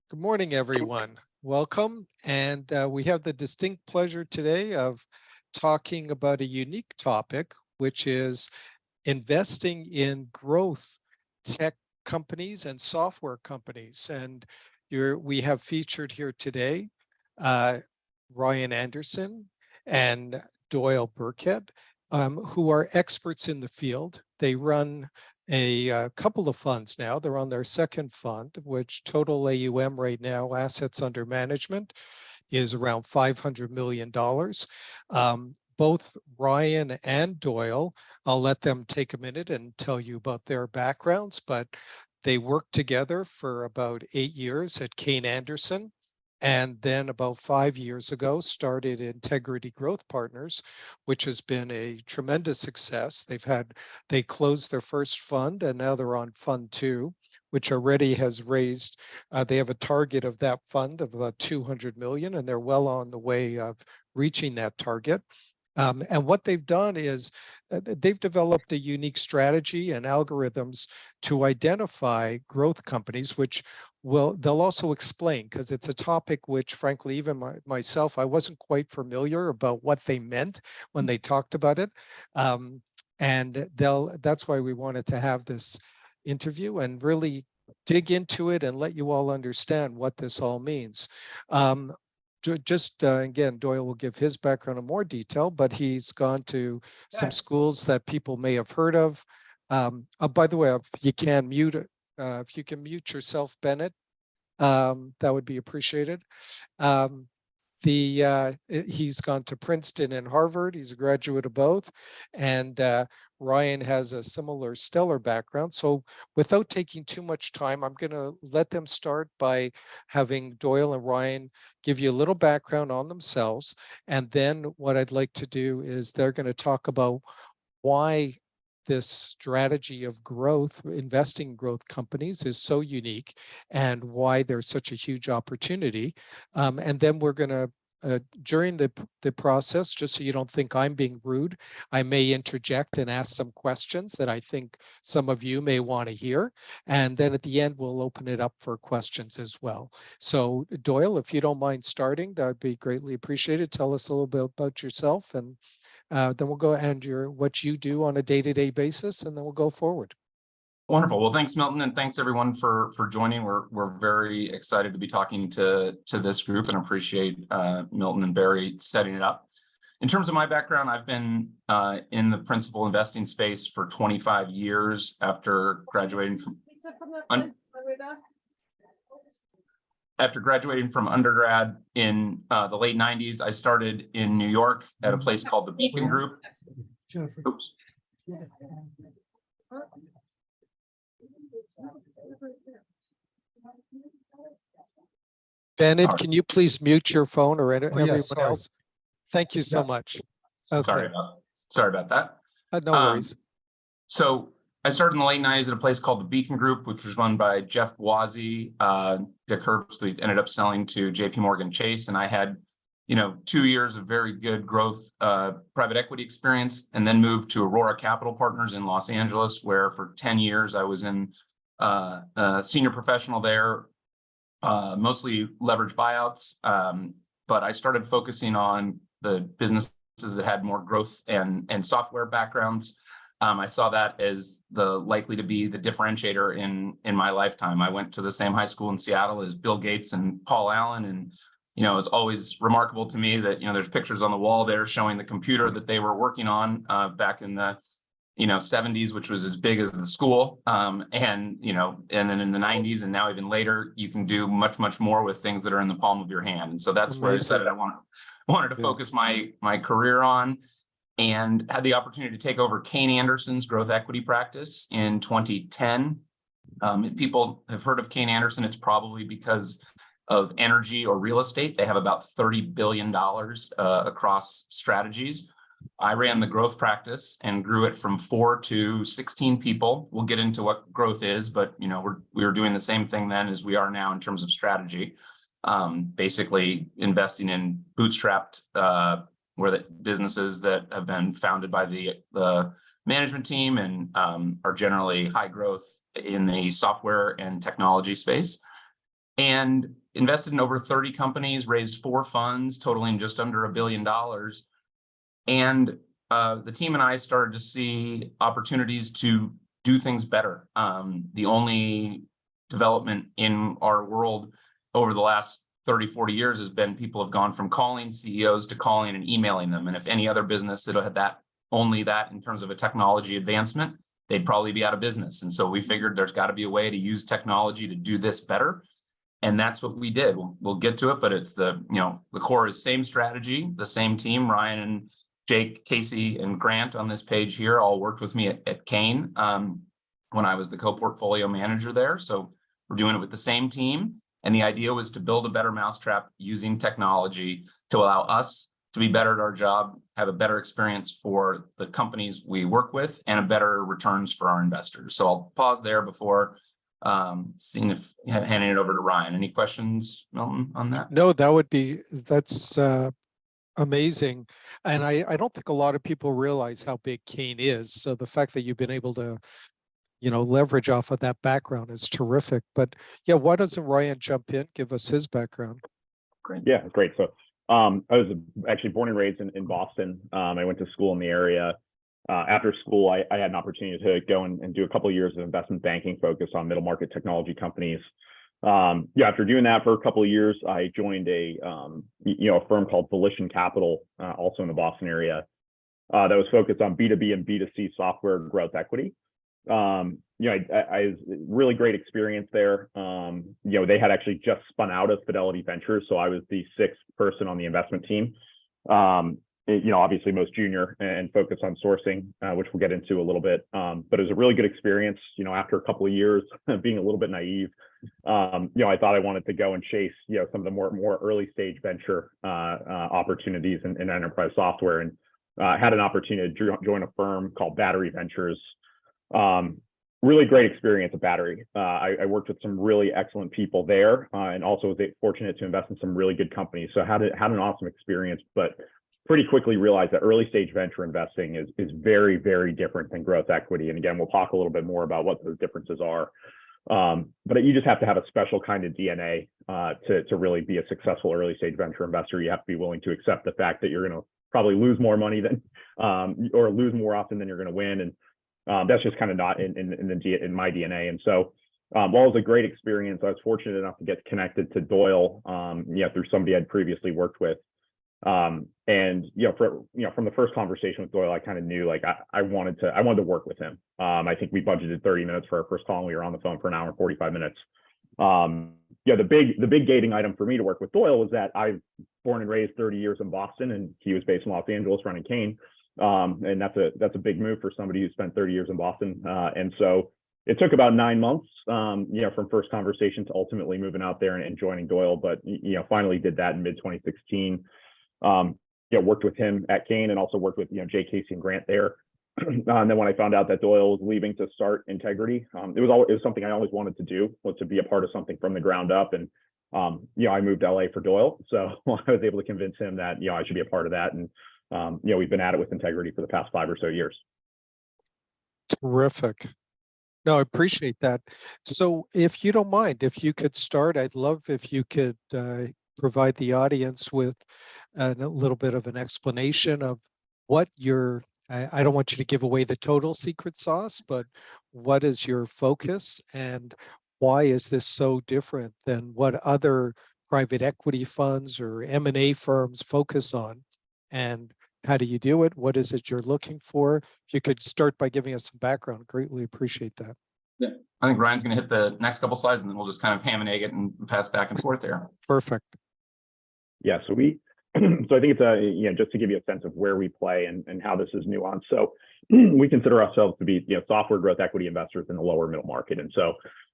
Good morning, everyone. Welcome. And we have the distinct pleasure today of talking about a unique topic, which is investing in growth tech companies and software companies. And we have featured here today uh, Ryan Anderson and Doyle Burkett, who are experts in the field. They run a couple of funds now. They're on their second fund, which total AUM right now, assets under management, is around $500 million. Both Ryan and Doyle, I'll let them take a minute and tell you about their backgrounds, but they worked together for about 8 years at Kayne Anderson. And then about 5 years ago, started Integrity Growth Partners, which has been a tremendous success. They closed their first fund and now they're on fund two, which already has raised, they have a target of that fund of about 200 million, and they're well on the way of reaching that target. And what they've done is they've developed a unique strategy and algorithms to identify growth companies, which they'll also explain, because it's a topic which, frankly, even myself, I wasn't quite familiar about what they meant when they talked about it. And that's why we wanted to have this interview and really dig into it and let you all understand what this all means. Again, Doyle will give his background in more detail, but he's gone to some schools that people may have heard of. By the way, if you can mute yourself, Bennett, that would be appreciated. He's gone to Princeton and Harvard. He's a graduate of both, and Ryan has a similar stellar background. So without taking too much time, I'm going to let them start by having Doyle and Ryan give you a little background on themselves. And then what I'd like to do is they're going to talk about why this strategy of growth, investing in growth companies, is so unique and why there's such a huge opportunity. And then we're going to, during the process, just so you don't think I'm being rude, I may interject and ask some questions that I think some of you may want to hear. And then at the end, we'll open it up for questions as well. So Doyle, if you don't mind starting, that would be greatly appreciated. Tell us a little bit about yourself, and then we'll go and what you do on a day-to-day basis, and then we'll go forward. Wonderful. Well, thanks, Milton, and thanks everyone for joining. We're very excited to be talking to this group, and appreciate Milton and Barry setting it up. In terms of my background, I've been in the principal investing space for 25 years after graduating from undergrad in the late 90s. I started in New York at a place called the Beacon Group. Oops. Bennett, can you please mute your phone, or everyone else? Thank you so much. Okay. Sorry about that. No worries. So I started in the late 90s at a place called the Beacon Group, which was run by Jeff Wazzie. Dick Herbst ended up selling to JP Morgan Chase, and I had 2 years of very good growth private equity experience, and then moved to Aurora Capital Partners in Los Angeles, where for 10 years I was in a senior professional there, mostly leveraged buyouts. But I started focusing on the businesses that had more growth and software backgrounds. I saw that as likely to be the differentiator in my lifetime. I went to the same high school in Seattle as Bill Gates and Paul Allen, and it's always remarkable to me that there's pictures on the wall there showing the computer that they were working on back in the 70s, which was as big as the school, and then in the 90s, and now even later, you can do much more with things that are in the palm of your hand. And so that's where I decided I wanted to focus my career on, and had the opportunity to take over Kayne Anderson's growth equity practice in 2010. If people have heard of Kayne Anderson, it's probably because of energy or real estate. They have about $30 billion across strategies. I ran the growth practice and grew it from 4 to 16 people. We'll get into what growth is, but we were doing the same thing then as we are now in terms of strategy. Basically investing in bootstrapped where the businesses that have been founded by the management team and are generally high growth in the software and technology space. and invested in over 30 companies, raised 4 funds totaling just under $1 billion. And the team and I started to see opportunities to do things better. The only development in our world over the last 30, 40 years has been people have gone from calling CEOs to calling and emailing them. And if any other business that had that, only that in terms of a technology advancement, they'd probably be out of business. And so we figured there's got to be a way to use technology to do this better. And that's what we did. We'll get to it, but it's the core is same strategy, the same team. Ryan and Jake, Casey, and Grant on this page here all worked with me at Kane when I was the co-portfolio manager there. So we're doing it with the same team. And the idea was to build a better mousetrap using technology to allow us to be better at our job, have a better experience for the companies we work with, and a better returns for our investors. So I'll pause there before seeing if handing it over to Ryan. Any questions, Milton, on that? No, that's amazing. And I don't think a lot of people realize how big Kane is. So the fact that you've been able to, leverage off of that background is terrific. But yeah, why doesn't Ryan jump in, give us his background? Great. Yeah, great. So I was actually born and raised in Boston. I went to school in the area. After school, I had an opportunity to go and do a couple of years of investment banking focused on middle market technology companies. After doing that for a couple of years, I joined a firm called Volition Capital, also in the Boston area, that was focused on B2B and B2C software growth equity. I was really great experience there. They had actually just spun out of Fidelity Ventures, so I was the 6th person on the investment team. Obviously most junior and focused on sourcing, which we'll get into a little bit. But it was a really good experience. After a couple of years being a little bit naive, I thought I wanted to go and chase, some of the more early stage venture opportunities in enterprise software, and had an opportunity to join a firm called Battery Ventures. Really great experience at Battery. I worked with some really excellent people there, and also was fortunate to invest in some really good companies. So had an awesome experience, but pretty quickly realized that early stage venture investing is very, very different than growth equity. And again, we'll talk a little bit more about what those differences are. But you just have to have a special kind of DNA to really be a successful early stage venture investor. You have to be willing to accept the fact that you're going to probably lose more money than, or lose more often than you're going to win. And that's just kind of not in my DNA. And so while it was a great experience, I was fortunate enough to get connected to Doyle, through somebody I'd previously worked with. From the first conversation with Doyle, I kind of knew I wanted to work with him. I think we budgeted 30 minutes for our first call, and we were on the phone for an hour and 45 minutes. The big gating item for me to work with Doyle was that I was born and raised 30 years in Boston, and he was based in Los Angeles running Kane. And that's a big move for somebody who spent 30 years in Boston. And so it took about 9 months, from first conversation to ultimately moving out there and joining Doyle. But, finally did that in mid 2016. Worked with him at Kane, and also worked with, Jay, Casey, and Grant there. And then when I found out that Doyle was leaving to start Integrity, it was something I always wanted to do, was to be a part of something from the ground up. And, I moved to LA for Doyle. So I was able to convince him that, I should be a part of that. And, we've been at it with Integrity for the past 5 or so years. Terrific. No, I appreciate that. So if you don't mind, if you could start, I'd love if you could provide the audience with a little bit of an explanation of what I don't want you to give away the total secret sauce, but what is your focus, and why is this so different than what other private equity funds or M&A firms focus on? And how do you do it? What is it you're looking for? If you could start by giving us some background, greatly appreciate that. Yeah, I think Ryan's going to hit the next couple slides, and then we'll just kind of ham and egg it and pass back and forth there. Perfect. Yeah, so I think it's just to give you a sense of where we play and how this is nuanced. So we consider ourselves to be, software growth equity investors in the lower middle market. And so,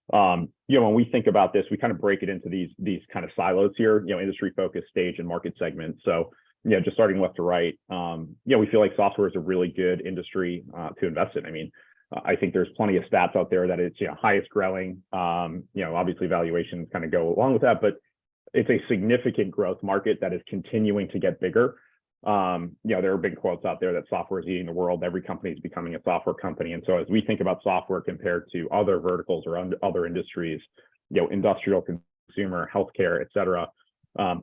when we think about this, we kind of break it into these kind of silos here, industry focused, stage, and market segments. So, just starting left to right, we feel like software is a really good industry to invest in. I mean, I think there's plenty of stats out there that it's, highest growing, obviously valuations kind of go along with that, but it's a significant growth market that is continuing to get bigger. There are big quotes out there that software is eating the world. Every company is becoming a software company. And so as we think about software compared to other verticals or other industries, industrial consumer, healthcare, et cetera.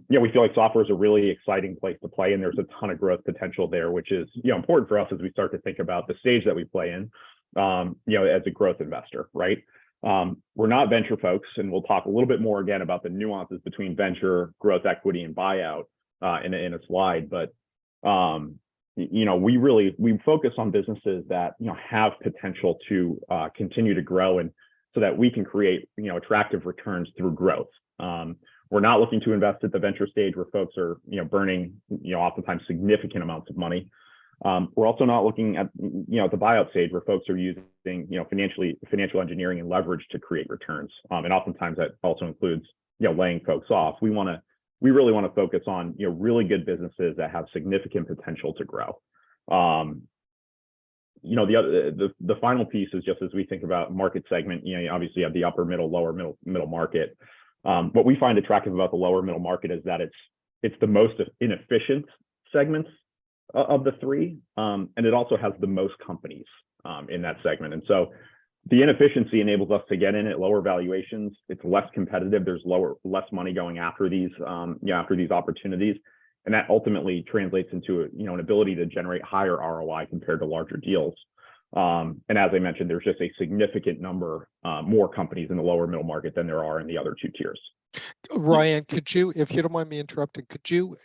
We feel like software is a really exciting place to play, and there's a ton of growth potential there, which is, important for us as we start to think about the stage that we play in, as a growth investor, right? We're not venture folks, and we'll talk a little bit more again about the nuances between venture, growth equity, and buyout in a slide. But we focus on businesses that have potential to continue to grow, and so that we can create attractive returns through growth. We're not looking to invest at the venture stage where folks are burning oftentimes significant amounts of money. We're also not looking at the buyout stage where folks are using financial engineering and leverage to create returns, and oftentimes that also includes laying folks off. We really want to focus on really good businesses that have significant potential to grow. The final piece is just as we think about market segment, obviously you have the upper middle, lower middle market. What we find attractive about the lower middle market is that it's the most inefficient segments of the three, and it also has the most companies in that segment. And so the inefficiency enables us to get in at lower valuations. It's less competitive. There's less money going after these opportunities, and that ultimately translates into an ability to generate higher ROI compared to larger deals. And as I mentioned, there's just a significant number more companies in the lower middle market than there are in the other two tiers. Ryan, could you, if you don't mind me interrupting, could you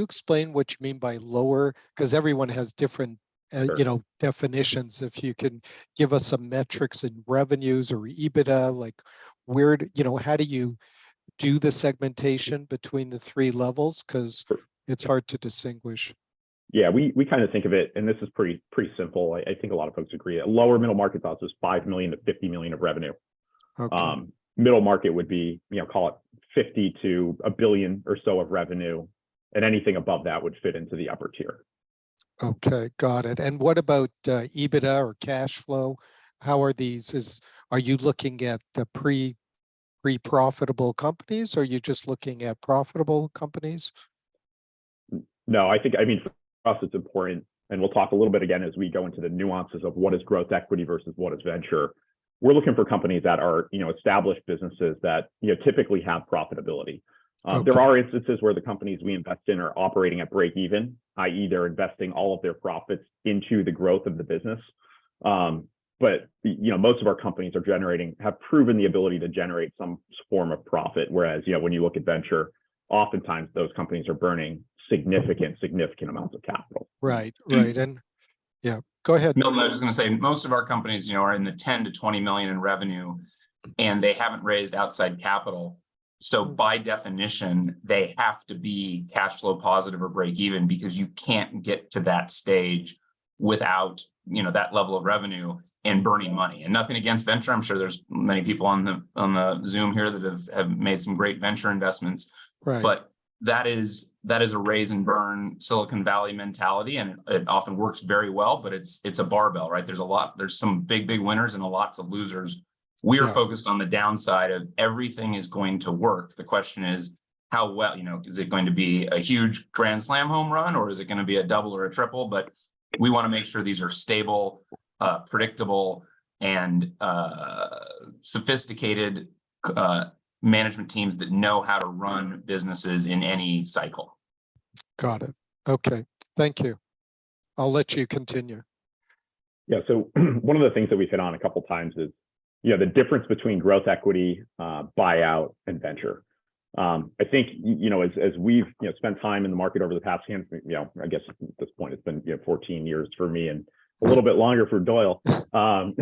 explain what you mean by lower? Because everyone has different, Sure. definitions. If you can give us some metrics in revenues or EBITDA, like where, how do you do the segmentation between the three levels? Because Sure. it's hard to distinguish. Yeah, we kind of think of it, and this is pretty simple. I think a lot of folks agree. A lower middle market thoughts is 5 million to 50 million of revenue. Okay. Middle market would be, call it 50 to a billion or so of revenue, and anything above that would fit into the upper tier. Okay, got it. And what about EBITDA or cash flow? How are these? Are you looking at the pre-profitable companies, or are you just looking at profitable companies? No, for us, it's important, and we'll talk a little bit again as we go into the nuances of what is growth equity versus what is venture. We're looking for companies that are, established businesses that, typically have profitability. Okay. There are instances where the companies we invest in are operating at break even, i.e. they're investing all of their profits into the growth of the business. But, most of our companies have proven the ability to generate some form of profit. Whereas, when you look at venture, oftentimes those companies are burning significant amounts of capital. Right. And yeah, go ahead. Milton, I was just going to say, most of our companies, are in the 10 to 20 million in revenue, and they haven't raised outside capital. So by definition, they have to be cash flow positive or break even, because you can't get to that stage without, that level of revenue and burning money. And nothing against venture. I'm sure there's many people on the Zoom here that have made some great venture investments. Right. But that is a raise and burn Silicon Valley mentality, and it often works very well, but it's a barbell, right? There's some big winners and lots of losers. We are focused on the downside of everything is going to work. The question is how well, is it going to be a huge grand slam home run, or is it going to be a double or a triple? But we want to make sure these are stable, predictable, and sophisticated management teams that know how to run businesses in any cycle. Got it. Okay. Thank you. I'll let you continue. Yeah. So one of the things that we've hit on a couple of times is, the difference between growth equity, buyout, and venture. I think, as we've, spent time in the market over the past I guess at this point it's been 14 years for me and a little bit longer for Doyle. We've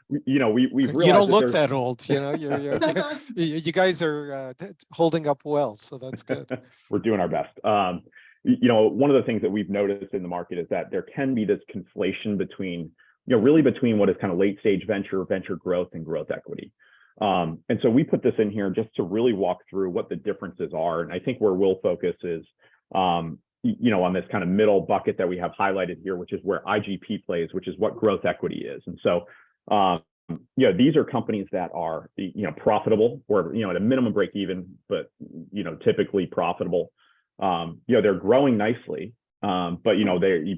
realized you don't look that old, you guys are holding up well, so that's good. We're doing our best. One of the things that we've noticed in the market is that there can be this conflation between, really between what is kind of late stage venture growth, and growth equity. And so we put this in here just to really walk through what the differences are. And I think where we'll focus is, on this kind of middle bucket that we have highlighted here, which is where IGP plays, which is what growth equity is. And so, these are companies that are, profitable, or, at a minimum break even, but, typically profitable. They're growing nicely, but,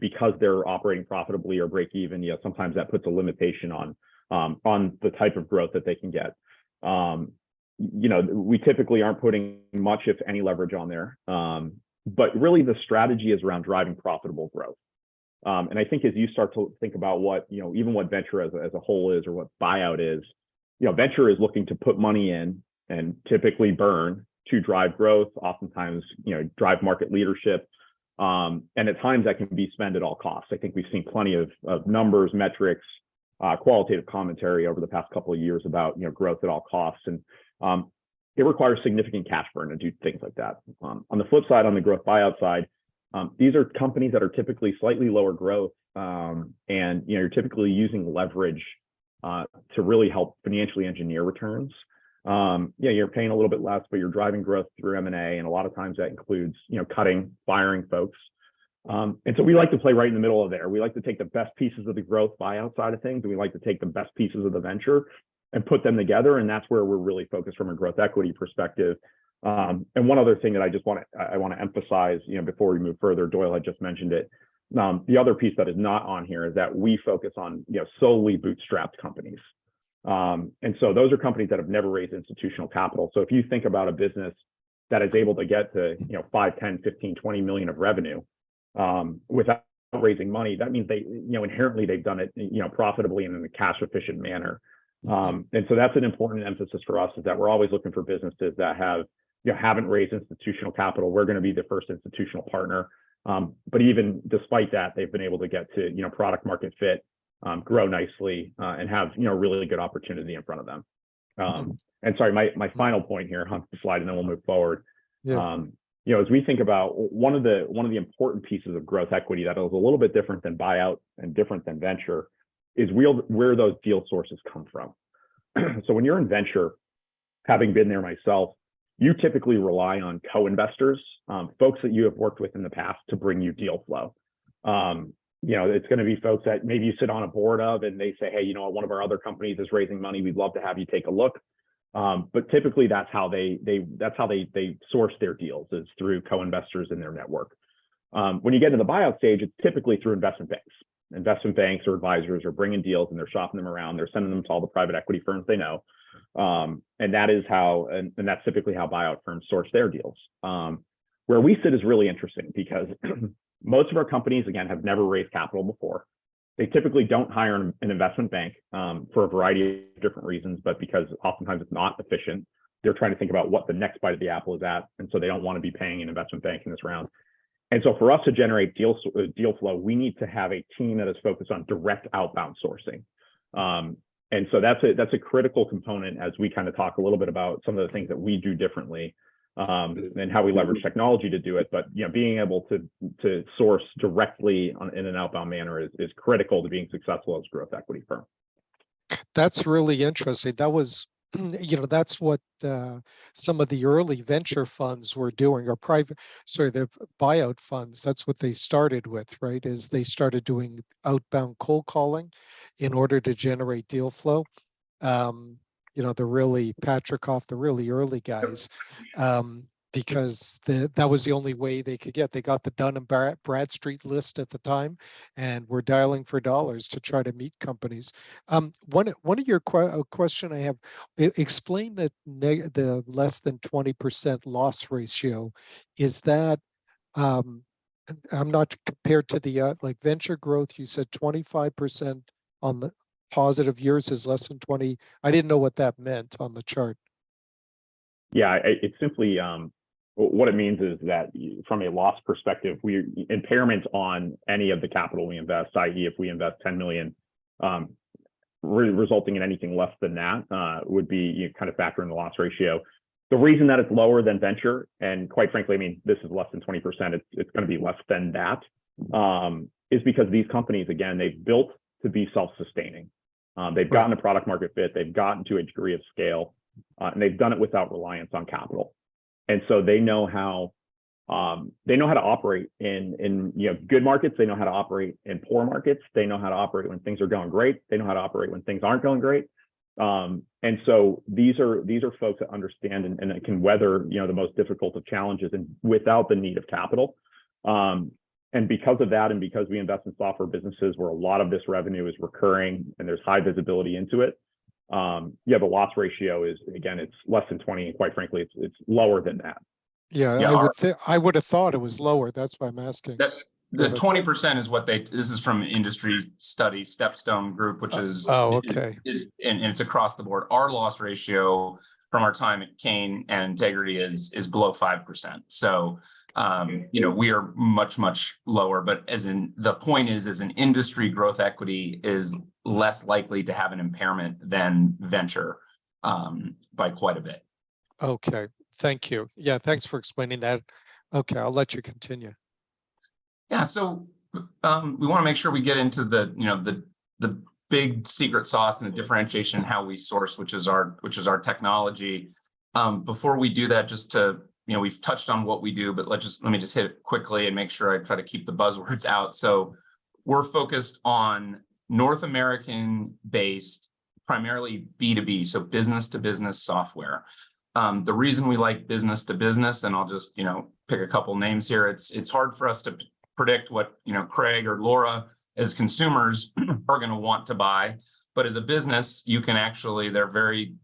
because they're operating profitably or break even, sometimes that puts a limitation on the type of growth that they can get. we typically aren't putting much, if any, leverage on there. But really the strategy is around driving profitable growth. And I think as you start to think about what, even what venture as a whole is, or what buyout is, venture is looking to put money in and typically burn to drive growth, oftentimes, drive market leadership. And at times that can be spent at all costs. I think we've seen plenty of numbers, metrics, qualitative commentary over the past couple of years about, growth at all costs. And it requires significant cash burn to do things like that. On the flip side, on the growth buyout side, these are companies that are typically slightly lower growth, and you're typically using leverage to really help financially engineer returns. You're paying a little bit less, but you're driving growth through M&A, and a lot of times that includes firing folks. And so we like to play right in the middle of there. We like to take the best pieces of the growth buyout side of things, and we like to take the best pieces of the venture and put them together, and that's where we're really focused from a growth equity perspective. And one other thing that I want to emphasize, before we move further, Doyle had just mentioned it. The other piece that is not on here is that we focus on solely bootstrapped companies. And so those are companies that have never raised institutional capital. So if you think about a business that is able to get to 5, 10, 15, 20 million of revenue without raising money, that means they inherently they've done it profitably and in a cash efficient manner. And so that's an important emphasis for us, is that we're always looking for businesses that haven't raised institutional capital. We're going to be the first institutional partner. But even despite that, they've been able to get to product market fit, grow nicely, and have really good opportunity in front of them. And sorry, my final point here on the slide, and then we'll move forward. Yeah. As we think about one of the important pieces of growth equity that is a little bit different than buyout and different than venture is where those deal sources come from. So when you're in venture, having been there myself, you typically rely on co-investors, folks that you have worked with in the past, to bring you deal flow. It's going to be folks that maybe you sit on a board of, and they say, hey, one of our other companies is raising money. We'd love to have you take a look. But typically that's how they source their deals, is through co-investors in their network. When you get to the buyout stage, it's typically through investment banks. Investment banks or advisors are bringing deals, and they're shopping them around. They're sending them to all the private equity firms they know. And that's typically how buyout firms source their deals. Where we sit is really interesting, because most of our companies, again, have never raised capital before. They typically don't hire an investment bank for a variety of different reasons, but because oftentimes it's not efficient. They're trying to think about what the next bite of the apple is at, and so they don't want to be paying an investment bank in this round. And so for us to generate deal flow, we need to have a team that is focused on direct outbound sourcing. And so that's a critical component as we kind of talk a little bit about some of the things that we do differently, and how we leverage technology to do it. But being able to source directly in an outbound manner is critical to being successful as a growth equity firm. That's really interesting. That was, that's what some of the early venture funds were doing, or the buyout funds. That's what they started with, right? Is they started doing outbound cold calling in order to generate deal flow. The really Patrikoff, the really early guys, because that was the only way they could get. They got the Dun and Bradstreet list at the time, and were dialing for dollars to try to meet companies. One of your question I have, explain that the less than 20% loss ratio. Is that I'm not compared to the like venture growth? You said 25% on the positive years is less than 20. I didn't know what that meant on the chart. Yeah, it's simply what it means is that from a loss perspective, impairment on any of the capital we invest, i.e. if we invest 10 million, resulting in anything less than that would be kind of factor in the loss ratio. The reason that it's lower than venture, and quite frankly, this is less than 20%, it's going to be less than that, is because these companies, again, they've built to be self-sustaining. They've gotten a product market fit, they've gotten to a degree of scale, and they've done it without reliance on capital. And so they know how to operate in good markets. They know how to operate in poor markets. They know how to operate when things are going great. They know how to operate when things aren't going great. And so these are folks that understand and can weather the most difficult of challenges, and without the need of capital. And because of that, and because we invest in software businesses where a lot of this revenue is recurring and there's high visibility into it, Yeah, the loss ratio is, again, it's less than 20, and quite frankly, it's lower than that. Yeah, Yeah, I would have thought it was lower. That's why I'm asking. That the David. 20% is what this is from industry study, Stepstone Group, which is, Oh, okay. and it's across the board. Our loss ratio from our time at Kane and Integrity is below 5%. So, we are much, much lower, but the point is, as an industry, growth equity is less likely to have an impairment than venture, by quite a bit. Okay, thank you. Yeah, thanks for explaining that. Okay, I'll let you continue. Yeah, so we want to make sure we get into the big secret sauce and the differentiation in how we source, which is our technology. Before we do that, just to we've touched on what we do, but let me just hit it quickly and make sure I try to keep the buzzwords out. So we're focused on North American based, primarily B2B, so business to business software. The reason we like business to business, and I'll just pick a couple names here. It's hard for us to predict what Craig or Laura as consumers are going to want to buy, but as a business, you can actually they're very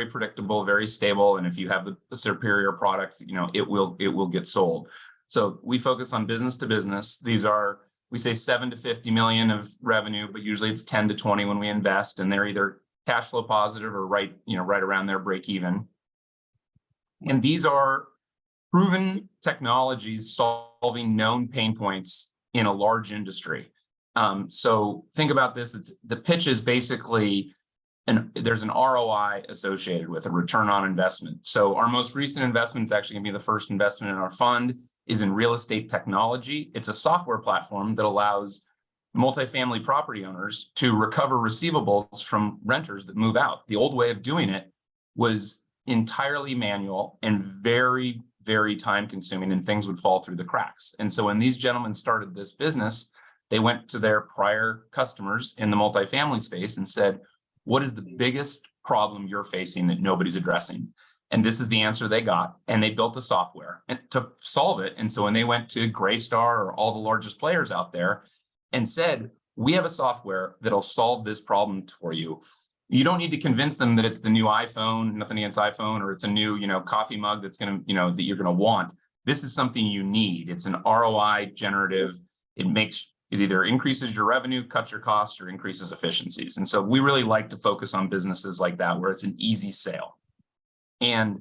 predictable, very stable, and if you have the superior product, it will get sold. So we focus on business to business. These are, we say 7 to 50 million of revenue, but usually it's 10 to 20 when we invest, and they're either cash flow positive or right around their break even. And these are proven technologies solving known pain points in a large industry. So think about this. The pitch is basically, there's an ROI associated with a return on investment. So our most recent investment is actually going to be the first investment in our fund, is in real estate technology. It's a software platform that allows multifamily property owners to recover receivables from renters that move out. The old way of doing it was entirely manual and very, very time consuming, and things would fall through the cracks. And so when these gentlemen started this business, they went to their prior customers in the multifamily space and said, what is the biggest problem you're facing that nobody's addressing? And this is the answer they got. And they built a software to solve it. And so when they went to Greystar or all the largest players out there and said, we have a software that'll solve this problem for you, you don't need to convince them that it's the new iPhone, nothing against iPhone, or it's a new, coffee mug that's going to, that you're going to want. This is something you need. It's an ROI generative. It either increases your revenue, cuts your costs, or increases efficiencies. And so we really like to focus on businesses like that, where it's an easy sale. And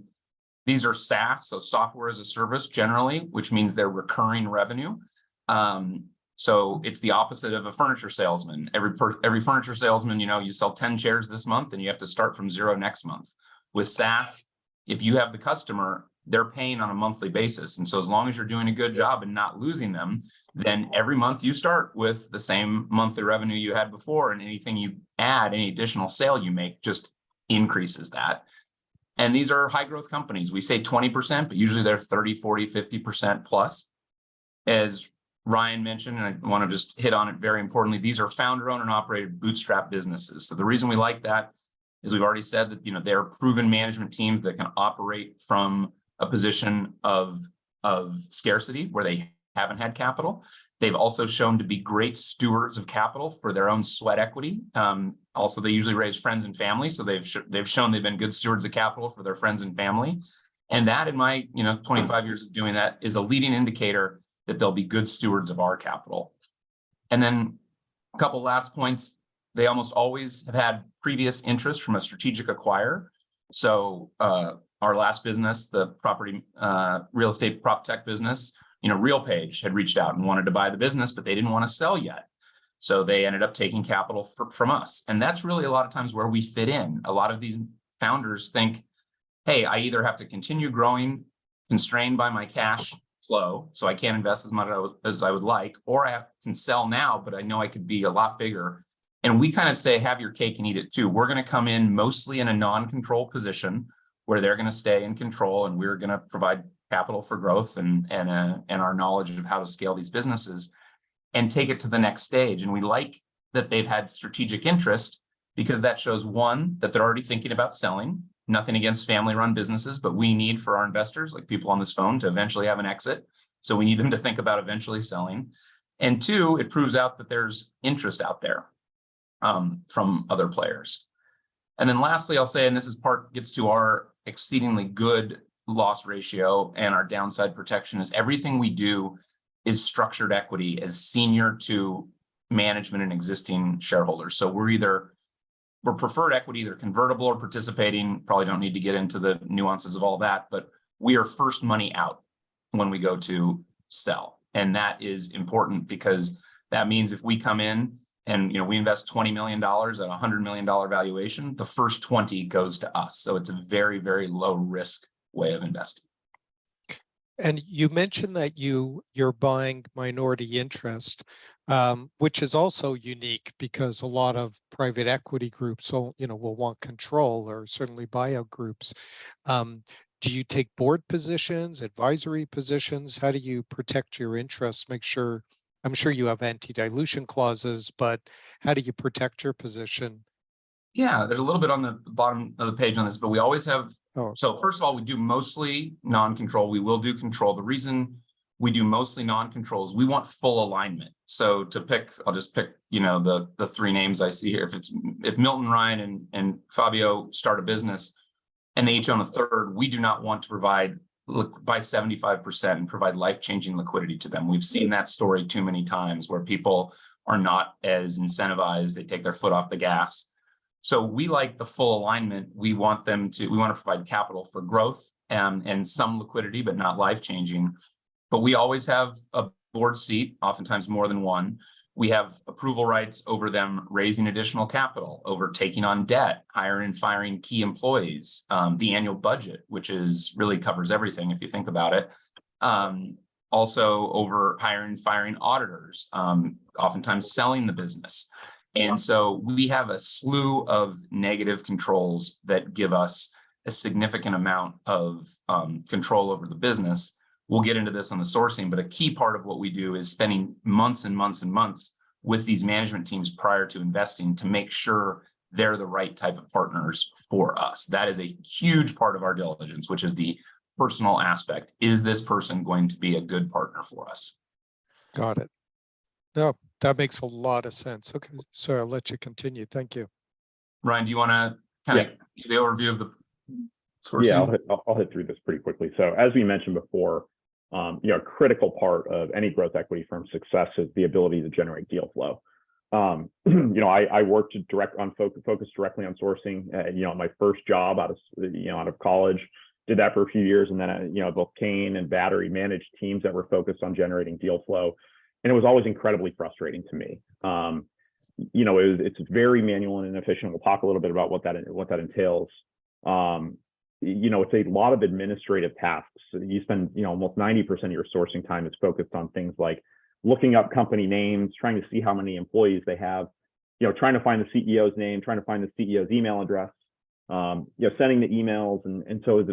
these are SaaS, so software as a service generally, which means they're recurring revenue. So it's the opposite of a furniture salesman. Every furniture salesman, you sell 10 chairs this month and you have to start from zero next month. With SaaS, if you have the customer, they're paying on a monthly basis. And so as long as you're doing a good job and not losing them, then every month you start with the same monthly revenue you had before, and anything you add, any additional sale you make just increases that. And these are high growth companies. We say 20%, but usually they're 30, 40, 50% plus. As Ryan mentioned, and I want to just hit on it very importantly, these are founder owned and operated bootstrap businesses. So the reason we like that is we've already said that, they're proven management teams that can operate from a position of scarcity where they haven't had capital. They've also shown to be great stewards of capital for their own sweat equity. Also, they usually raise friends and family. So they've shown they've been good stewards of capital for their friends and family. And that, in my 25 years of doing that, is a leading indicator that they'll be good stewards of our capital. And then a couple last points. They almost always have had previous interest from a strategic acquirer. So our last business, the property real estate prop tech business, RealPage had reached out and wanted to buy the business, but they didn't want to sell yet. So they ended up taking capital from us. And that's really a lot of times where we fit in. A lot of these founders think, hey, I either have to continue growing, constrained by my cash flow, so I can't invest as much as I would like, or I can sell now, but I know I could be a lot bigger. And we kind of say, have your cake and eat it too. We're going to come in mostly in a non-control position where they're going to stay in control, and we're going to provide capital for growth and our knowledge of how to scale these businesses and take it to the next stage. And we like that they've had strategic interest, because that shows, one, that they're already thinking about selling. Nothing against family-run businesses, but we need for our investors, like people on this phone, to eventually have an exit. So we need them to think about eventually selling. And two, it proves out that there's interest out there from other players. And then lastly, I'll say, and this is gets to our exceedingly good loss ratio and our downside protection, is everything we do is structured equity as senior to management and existing shareholders. So we're preferred equity, either convertible or participating. Probably don't need to get into the nuances of all that, but we are first money out when we go to sell. And that is important because that means if we come in and we invest $20 million at a $100 million valuation, the first 20 goes to us. So it's a very, very low risk way of investing. And you mentioned that you're buying minority interest, which is also unique because a lot of private equity groups, will want control, or certainly buyout groups. Do you take board positions, advisory positions? How do you protect your interests? I'm sure you have anti-dilution clauses, but how do you protect your position? Yeah, there's a little bit on the bottom of the page on this, but we always have. Oh. So first of all, we do mostly non-control. We will do control. The reason we do mostly non-control is we want full alignment. So I'll just pick, the three names I see here. If Milton, Ryan, and Fabio start a business and they each own a third, we do not want to buy 75% and provide life-changing liquidity to them. We've seen that story too many times where people are not as incentivized. They take their foot off the gas. So we like the full alignment. We want to provide capital for growth and some liquidity, but not life-changing. But we always have a board seat, oftentimes more than one. We have approval rights over them raising additional capital, over taking on debt, hiring and firing key employees, the annual budget, which really covers everything if you think about it. Also over hiring and firing auditors, oftentimes selling the business. And so we have a slew of negative controls that give us a significant amount of control over the business. We'll get into this on the sourcing, but a key part of what we do is spending months and months and months with these management teams prior to investing to make sure they're the right type of partners for us. That is a huge part of our diligence, which is the personal aspect. Is this person going to be a good partner for us? Got it. No, that makes a lot of sense. Okay, so I'll let you continue. Thank you. Ryan, do you want to kind of give the overview of the sourcing? Yeah, I'll hit through this pretty quickly. So as we mentioned before, a critical part of any growth equity firm's success is the ability to generate deal flow. I worked focused directly on sourcing. My first job out of college, did that for a few years, and then both Kane and Battery managed teams that were focused on generating deal flow, and it was always incredibly frustrating to me. It's very manual and inefficient. We'll talk a little bit about what that entails. It's a lot of administrative tasks. You spend, almost 90% of your sourcing time is focused on things like looking up company names, trying to see how many employees they have, trying to find the CEO's name, trying to find the CEO's email address, sending the emails. And so it's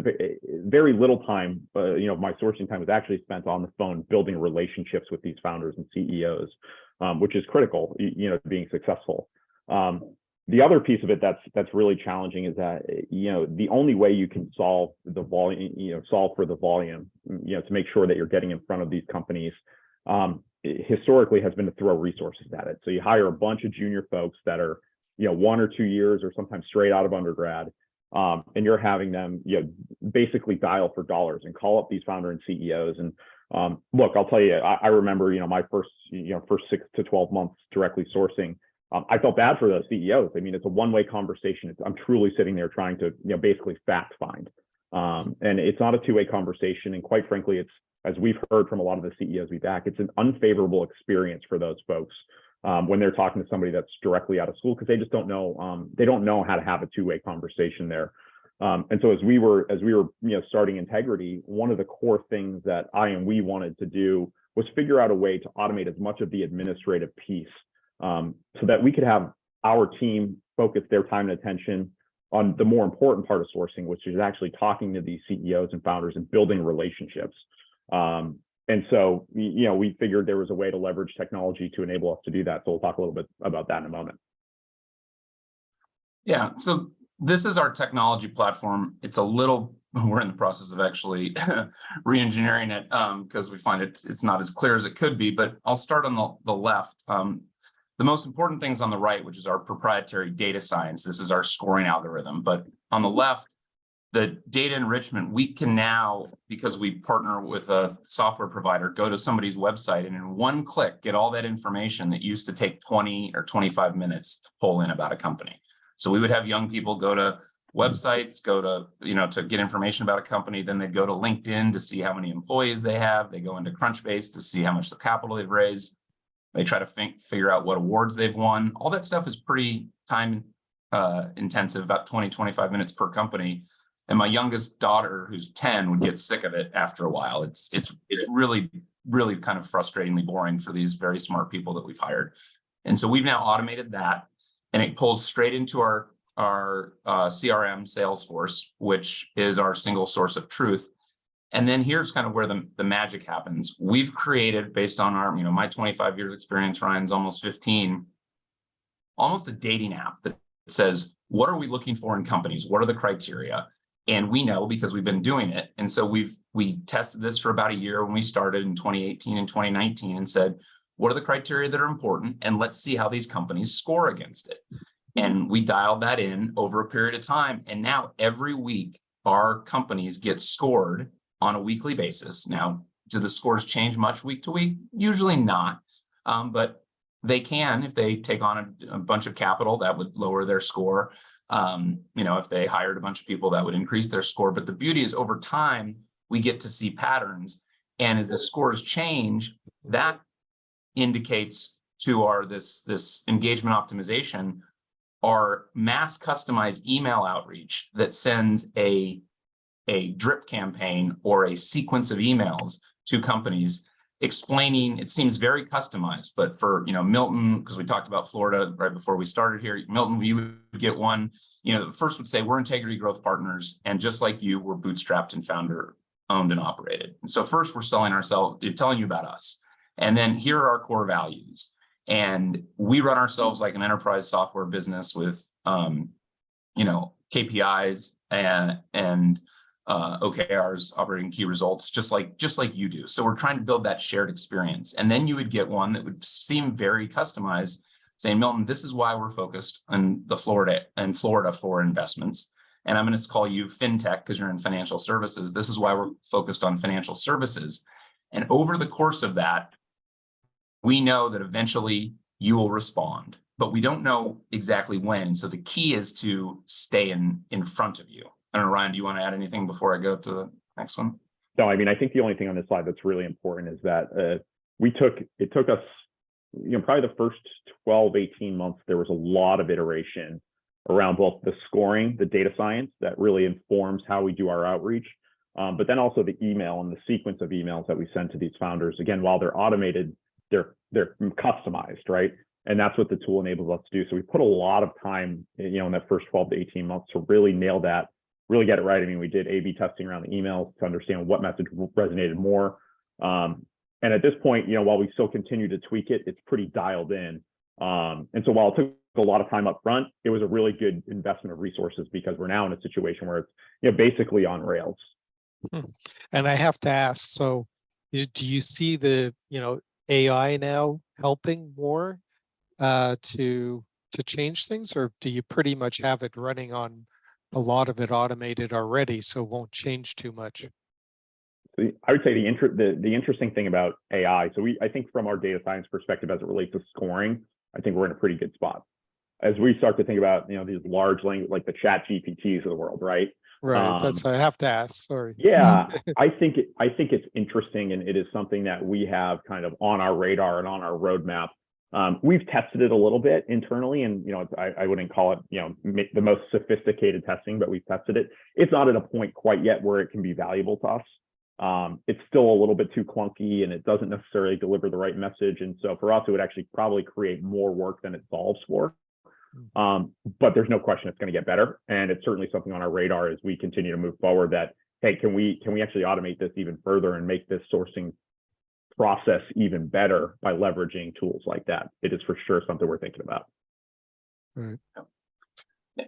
very little time, my sourcing time was actually spent on the phone, building relationships with these founders and CEOs, which is critical, to being successful. The other piece of it that's really challenging is that the only way you can solve the volume, solve for the volume, to make sure that you're getting in front of these companies, historically has been to throw resources at it. So you hire a bunch of junior folks that are 1 or 2 years or sometimes straight out of undergrad, and you're having them basically dial for dollars and call up these founder and CEOs. And look, I'll tell you, I remember my first 6 to 12 months directly sourcing. I felt bad for those CEOs. I mean, it's a one-way conversation. I'm truly sitting there trying to, basically fact find. And it's not a two-way conversation. And quite frankly, it's, as we've heard from a lot of the CEOs we back, it's an unfavorable experience for those folks when they're talking to somebody that's directly out of school, because they just don't know how to have a two-way conversation there. And so as we were starting Integrity, one of the core things that we wanted to do was figure out a way to automate as much of the administrative piece, so that we could have our team focus their time and attention on the more important part of sourcing, which is actually talking to these CEOs and founders and building relationships. And so, we figured there was a way to leverage technology to enable us to do that. So we'll talk a little bit about that in a moment. Yeah, so this is our technology platform. We're in the process of actually re-engineering it because we find it's not as clear as it could be, but I'll start on the left. the most important things on the right, which is our proprietary data science. This is our scoring algorithm. But on the left, the data enrichment, we can now, because we partner with a software provider, go to somebody's website and in one click, get all that information that used to take 20 or 25 minutes to pull in about a company. So we would have young people go to websites, go to, to get information about a company. Then they go to LinkedIn to see how many employees they have. They go into Crunchbase to see how much the capital they've raised. They try to figure out what awards they've won. All that stuff is pretty time intensive, about 20, 25 minutes per company. And my youngest daughter, who's 10, would get sick of it after a while. It's really, really kind of frustratingly boring for these very smart people that we've hired. And so we've now automated that, and it pulls straight into our CRM Salesforce, which is our single source of truth. And then here's kind of where the magic happens. We've created, based on our, my 25 years experience, Ryan's almost 15, almost a dating app that says, what are we looking for in companies? What are the criteria? And we know because we've been doing it. And so we tested this for about a year when we started in 2018 and 2019 and said, what are the criteria that are important? And let's see how these companies score against it. And we dialed that in over a period of time. And now every week, our companies get scored on a weekly basis. Now, do the scores change much week to week? Usually not. But they can, if they take on a bunch of capital, that would lower their score. If they hired a bunch of people, that would increase their score. But the beauty is over time, we get to see patterns. And as the scores change, that indicates to our this engagement optimization, our mass customized email outreach that sends a drip campaign or a sequence of emails to companies explaining, it seems very customized, but for, Milton, because we talked about Florida right before we started here, Milton, you would get one, first would say, we're Integrity Growth Partners. And just like you, we're bootstrapped and founder owned and operated. And so first we're selling ourselves, telling you about us. And then here are our core values. And we run ourselves like an enterprise software business with, KPIs and OKRs, operating key results, just like you do. So we're trying to build that shared experience. And then you would get one that would seem very customized, saying, Milton, this is why we're focused on Florida for investments. And I'm going to call you FinTech because you're in financial services. This is why we're focused on financial services. And over the course of that, we know that eventually you will respond, but we don't know exactly when. So the key is to stay in front of you. I don't know, Ryan, do you want to add anything before I go to the next one? No, I mean, I think the only thing on this slide that's really important is that it took us, probably the first 12, 18 months, there was a lot of iteration around both the scoring, the data science that really informs how we do our outreach, but then also the email and the sequence of emails that we send to these founders. Again, while they're automated, they're customized, right? And that's what the tool enables us to do. So we put a lot of time, in that first 12 to 18 months to really nail that, really get it right. I mean, we did A/B testing around the emails to understand what message resonated more. And at this point, while we still continue to tweak it, it's pretty dialed in. And so while it took a lot of time up front, it was a really good investment of resources because we're now in a situation where it's basically on rails. And I have to ask, so do you see the AI now helping more to change things, or do you pretty much have it running on a lot of it automated already, so it won't change too much? I would say the interesting thing about AI, so I think from our data science perspective as it relates to scoring, I think we're in a pretty good spot. As we start to think about these large language, like the chat GPTs of the world, right? Right, that's I have to ask, sorry. Yeah, I think it's interesting, and it is something that we have kind of on our radar and on our roadmap. We've tested it a little bit internally, and I wouldn't call it the most sophisticated testing, but we've tested it. It's not at a point quite yet where it can be valuable to us. It's still a little bit too clunky, and it doesn't necessarily deliver the right message. And so for us, it would actually probably create more work than it solves for. But there's no question it's going to get better, and it's certainly something on our radar as we continue to move forward. That hey, can we actually automate this even further and make this sourcing process even better by leveraging tools like that? It is for sure something we're thinking about. Right.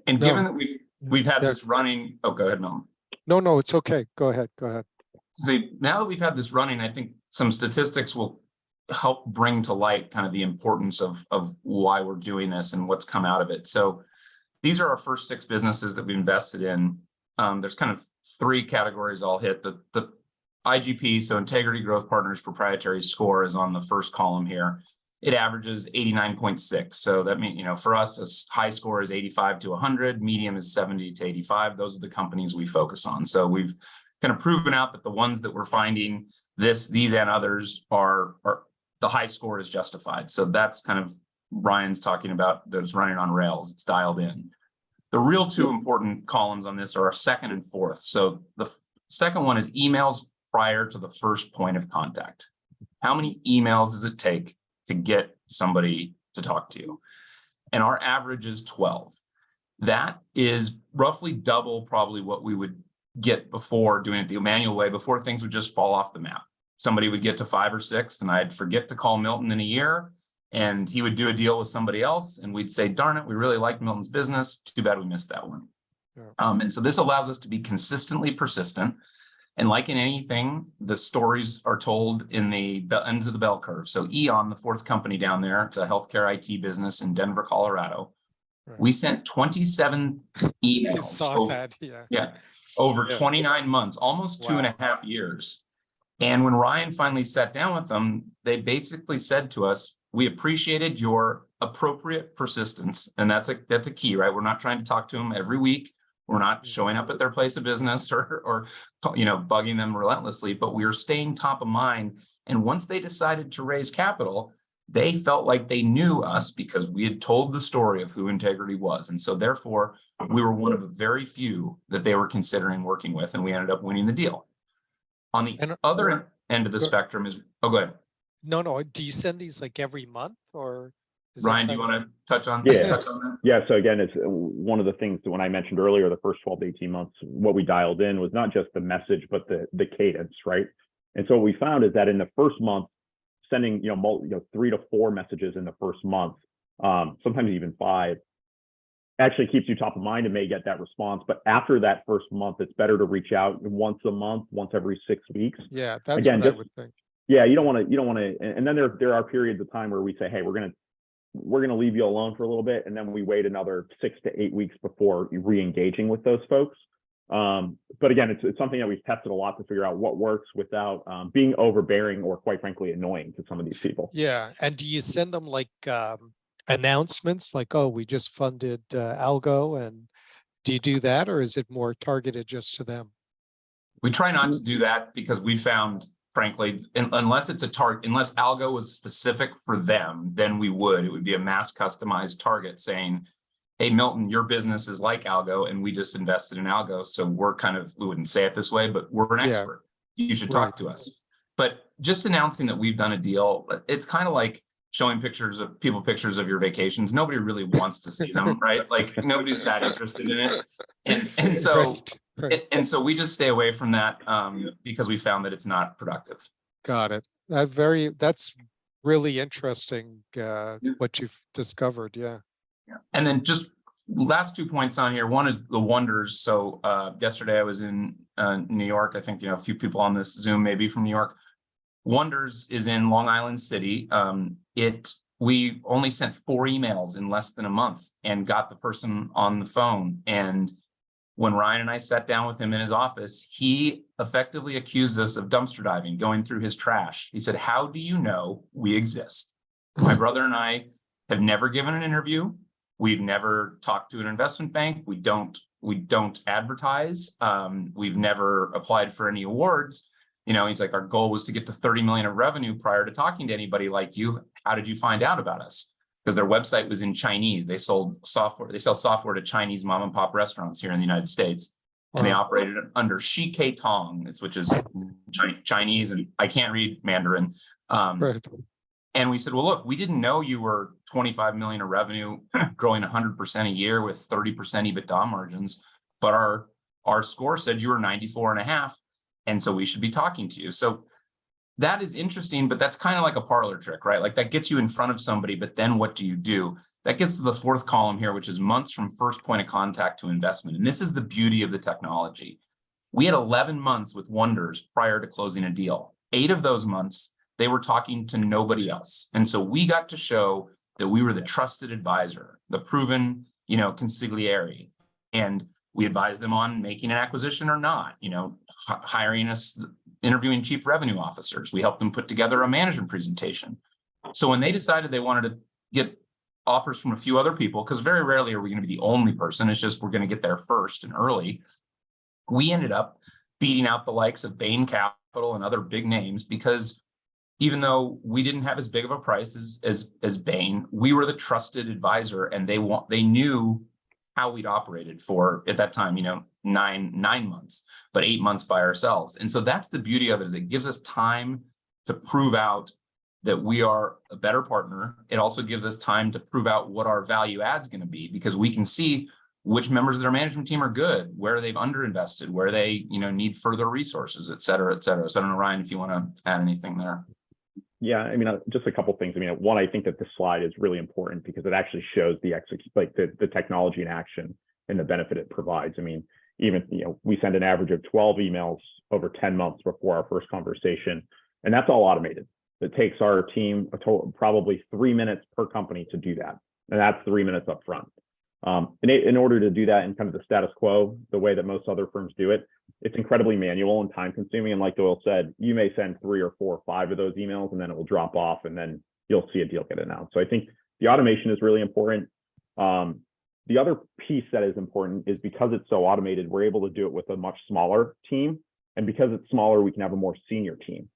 And given that we've had this running, oh, go ahead, Milton. No, it's okay. Go ahead. See, now that we've had this running, I think some statistics will help bring to light kind of the importance of why we're doing this and what's come out of it. So these are our first 6 businesses that we invested in. There's kind of 3 categories I'll hit. The IGP, so Integrity Growth Partners proprietary score, is on the first column here. It averages 89.6. So that means, for us, a high score is 85 to 100, medium is 70 to 85. Those are the companies we focus on. So we've kind of proven out that the ones that we're finding, these and others, are the high score is justified. So that's kind of Ryan's talking about, that's running on rails. It's dialed in. The real 2 important columns on this are our second and fourth. So the second one is emails prior to the first point of contact. How many emails does it take to get somebody to talk to you? And our average is 12. That is roughly double probably what we would get before doing it the manual way, before things would just fall off the map. Somebody would get to 5 or 6 and I'd forget to call Milton in a year, and he would do a deal with somebody else and we'd say, darn it, we really like Milton's business. Too bad we missed that one. Yeah. And so this allows us to be consistently persistent. And like in anything, the stories are told in the ends of the bell curve. So Eon, the 4th company down there, it's a healthcare IT business in Denver, Colorado. Right. We sent 27 emails. I saw that, yeah. Yeah, over Yeah. 29 months, almost 2.5 years. And when Ryan finally sat down with them, they basically said to us, we appreciated your appropriate persistence. And that's a key, right? We're not trying to talk to them every week. We're not showing up at their place of business or bugging them relentlessly, but we are staying top of mind. And once they decided to raise capital, they felt like they knew us because we had told the story of who Integrity was. And so therefore, we were one of the very few that they were considering working with, and we ended up winning the deal. On the other end of the spectrum is, go ahead. No. Do you send these like every month, or is Ryan, that do you kind want to touch on that? Yeah. So again, it's one of the things that when I mentioned earlier, the first 12 to 18 months, what we dialed in was not just the message, but the cadence, right? And so what we found is that in the first month, sending 3 to 4 messages in the first month, sometimes even 5, actually keeps you top of mind and may get that response. But after that first month, it's better to reach out once a month, once every 6 weeks. Yeah, that's Again, what I would think. Yeah, you don't want to, and then there are periods of time where we say, hey, we're gonna leave you alone for a little bit, and then we wait another 6 to 8 weeks before re-engaging with those folks. But again, it's something that we've tested a lot to figure out what works without being overbearing or, quite frankly, annoying to some of these people. Yeah, and do you send them like announcements like, oh, we just funded Algo, and do you do that, or is it more targeted just to them? We try not to do that because we found, frankly, unless it's unless Algo was specific for them, then it would be a mass customized target saying, hey, Milton, your business is like Algo and we just invested in Algo. So we wouldn't say it this way, but we're an expert. You should talk to us. But just announcing that we've done a deal, it's kind of like showing pictures of your vacations. Nobody really wants to see them, right? Like nobody's that interested in it. And so, Right. And so we just stay away from that because we found that it's not productive. Got it. That's really interesting what you've discovered. Yeah. And then just last 2 points on here. One is the Wonders. So yesterday I was in New York. I think a few people on this Zoom may be from New York. Wonders is in Long Island City. We only sent 4 emails in less than a month and got the person on the phone. And when Ryan and I sat down with him in his office, he effectively accused us of dumpster diving, going through his trash. He said, how do you know we exist? My brother and I have never given an interview. We've never talked to an investment bank. We don't advertise. We've never applied for any awards. He's like, our goal was to get to 30 million of revenue prior to talking to anybody like you. How did you find out about us? Because their website was in Chinese. They sell software to Chinese mom and pop restaurants here in the United States. And they operated under Shi Kei Tong, which is Chinese, and I can't read Mandarin. Right. And we said, well, look, we didn't know you were 25 million of revenue, growing 100% a year with 30% EBITDA margins, but our score said you were 94.5. And so we should be talking to you. So that is interesting, but that's kind of like a parlor trick, right? Like that gets you in front of somebody, but then what do you do? That gets to the 4th column here, which is months from first point of contact to investment. And this is the beauty of the technology. We had 11 months with Wonders prior to closing a deal. 8 of those months, they were talking to nobody else. And so we got to show that we were the trusted advisor, the proven, consigliere. And we advised them on making an acquisition or not, hiring us, interviewing chief revenue officers. We helped them put together a management presentation. So when they decided they wanted to get offers from a few other people, because very rarely are we going to be the only person, it's just we're going to get there first and early. We ended up beating out the likes of Bain Capital and other big names, because even though we didn't have as big of a price as Bain, we were the trusted advisor, and they knew how we'd operated for, at that time, 9 months, but 8 months by ourselves. And so that's the beauty of it, is it gives us time to prove out that we are a better partner. It also gives us time to prove out what our value add is going to be, because we can see which members of their management team are good, where they've underinvested, where they, need furder resources, et cetera, et cetera. So I don't know, Ryan, if you want to add anything there. Yeah, I mean, just a couple of things. I mean, one, I think that this slide is really important because it actually shows the technology in action and the benefit it provides. I mean, even, we send an average of 12 emails over 10 months before our first conversation, and that's all automated. It takes our team a total probably 3 minutes per company to do that, and that's 3 minutes up front. In order to do that in kind of the status quo, the way that most other firms do it, it's incredibly manual and time consuming. And like Doyle said, you may send 3 or 4 or 5 of those emails, and then it will drop off, and then you'll see a deal get announced. So I think the automation is really important. The other piece that is important is because it's so automated, we're able to do it with a much smaller team. And because it's smaller, we can have a more senior team.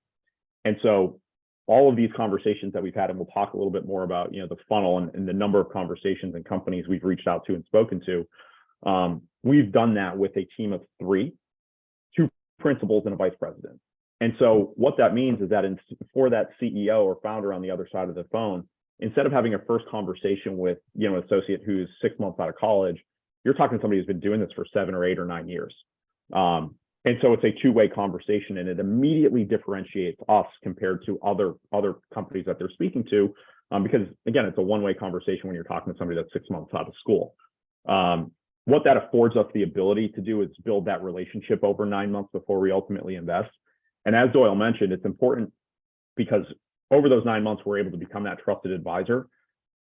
And so all of these conversations that we've had, and we'll talk a little bit more about, the funnel and the number of conversations and companies we've reached out to and spoken to, we've done that with a team of 3, 2 principals and a vice president. And so what that means is that for that CEO or founder on the other side of the phone, instead of having a first conversation with, an associate who's 6 months out of college, you're talking to somebody who's been doing this for 7 or 8 or 9 years. And so it's a 2-way conversation, and it immediately differentiates us compared to other companies that they're speaking to, because again, it's a 1-way conversation when you're talking to somebody that's 6 months out of school. What that affords us the ability to do is build that relationship over 9 months before we ultimately invest. And as Doyle mentioned, it's important because over those 9 months, we're able to become that trusted advisor.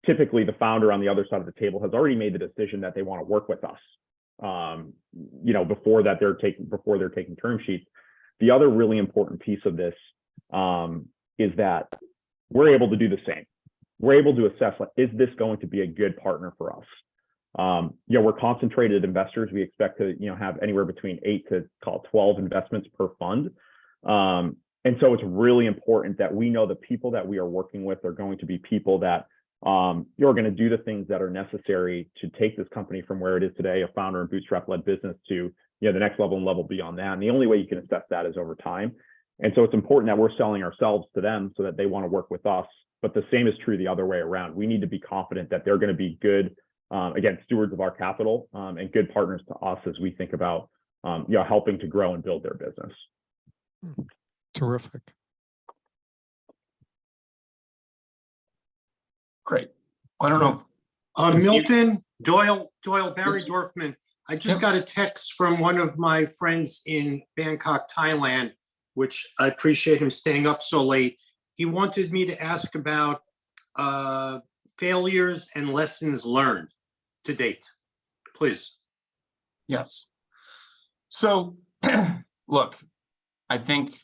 Typically, the founder on the other side of the table has already made the decision that they want to work with us. Before they're taking term sheets. The other really important piece of this is that we're able to do the same. We're able to assess, is this going to be a good partner for us? We're concentrated investors. We expect to, have anywhere between 8 to 12 investments per fund. And so it's really important that we know the people that we are working with are going to be people that you're going to do the things that are necessary to take this company from where it is today, a founder and bootstrap-led business, to the next level and level beyond that. And the only way you can assess that is over time. And so it's important that we're selling ourselves to them so that they want to work with us. But the same is true the other way around. We need to be confident that they're going to be good, again, stewards of our capital, and good partners to us as we think about helping to grow and build their business. Terrific. Great. I don't know. Milton, Doyle, Barry Yes. Dorfman. I just got a text from one of my friends in Bangkok, Thailand, which I appreciate him staying up so late. He wanted me to ask about failures and lessons learned to date. Please. Yes. So, look, I think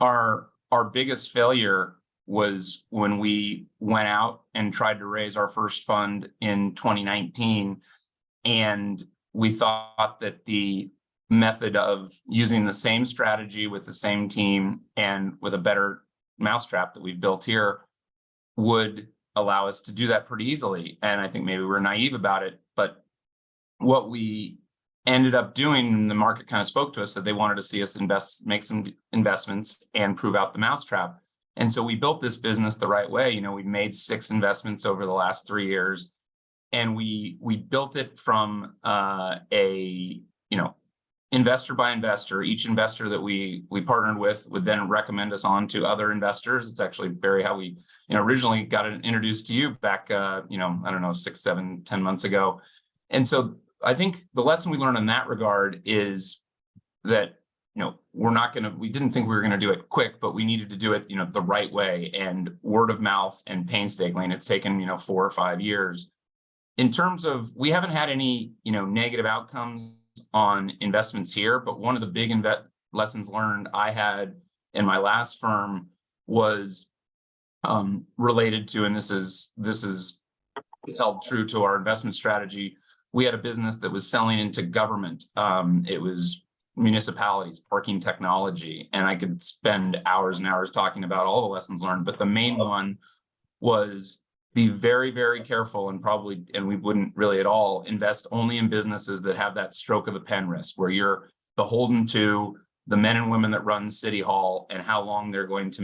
our biggest failure was when we went out and tried to raise our first fund in 2019. And we thought that the method of using the same strategy with the same team and with a better mousetrap that we've built here would allow us to do that pretty easily. And I think maybe we're naive about it, but what we ended up doing, the market kind of spoke to us that they wanted to see us make some investments and prove out the mousetrap. And so we built this business the right way. We made 6 investments over the last 3 years, and we built it from investor by investor. Each investor that we partnered with would then recommend us on to other investors. It's actually how we originally got introduced to you back, 6, 7, 10 months ago. And so I think the lesson we learned in that regard is that we didn't think we were going to do it quick, but we needed to do it, the right way, and word of mouth and painstakingly. And it's taken, 4 or 5 years. In terms of, we haven't had any, negative outcomes on investments here, but one of the big lessons learned I had in my last firm was related to, and this is held true to our investment strategy. We had a business that was selling into government. It was municipalities, parking technology, and I could spend hours and hours talking about all the lessons learned, but the main one was be very, very careful, and we wouldn't really at all invest only in businesses that have that stroke of the pen risk, where you're beholden to the men and women that run City Hall and how long they're going to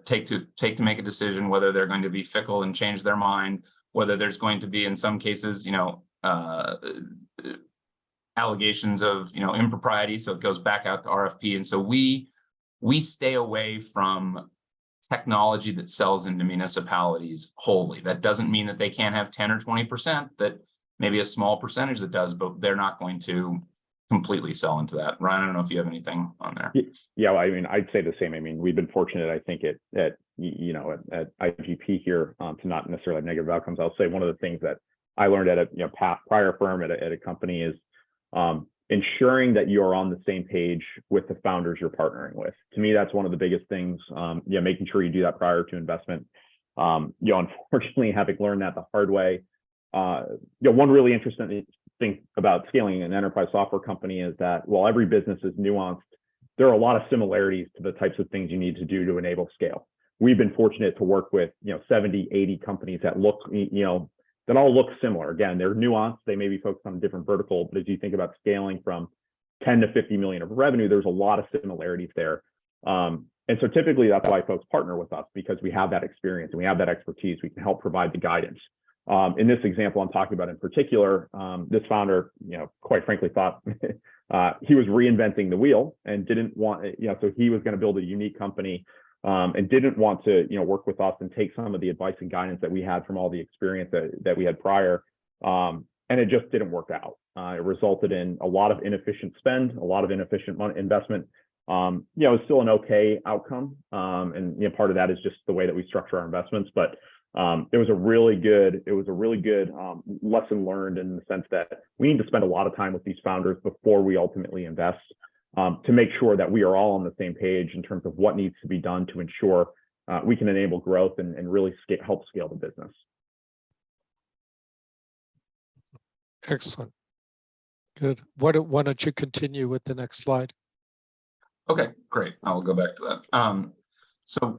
take to make a decision, whether they're going to be fickle and change their mind, whether there's going to be, in some cases, allegations of, impropriety. So it goes back out to RFP. And so we stay away from technology that sells into municipalities wholly. That doesn't mean that they can't have 10 or 20%, that maybe a small percentage that does, but they're not going to completely sell into that. Ryan, I don't know if you have anything on there. Yeah, well, I'd say the same. We've been fortunate, I think, at IGP here to not necessarily have negative outcomes. I'll say one of the things that I learned at a prior firm at a company is ensuring that you're on the same page with the founders you're partnering with. To me, that's one of the biggest things. Making sure you do that prior to investment. Unfortunately, having learned that the hard way, one really interesting thing about scaling an enterprise software company is that while every business is nuanced, there are a lot of similarities to the types of things you need to do to enable scale. We've been fortunate to work with 70, 80 companies that look, that all look similar. Again, they're nuanced. They may be focused on a different vertical, but as you think about scaling from 10 to 50 million of revenue, there's a lot of similarities there. And so typically that's why folks partner with us, because we have that experience and we have that expertise. We can help provide the guidance. In this example I'm talking about in particular, this founder, quite frankly, thought he was reinventing the wheel and didn't want, so he was going to build a unique company and didn't want to, work with us and take some of the advice and guidance that we had from all the experience that we had prior. And it just didn't work out. It resulted in a lot of inefficient spend, a lot of inefficient investment. It's still an okay outcome. And part of that is just the way that we structure our investments. But it was a really good lesson learned in the sense that we need to spend a lot of time with these founders before we ultimately invest, to make sure that we are all on the same page in terms of what needs to be done to ensure we can enable growth and really help scale the business. Excellent. Good. Why don't you continue with the next slide? Okay, great. I'll go back to that. So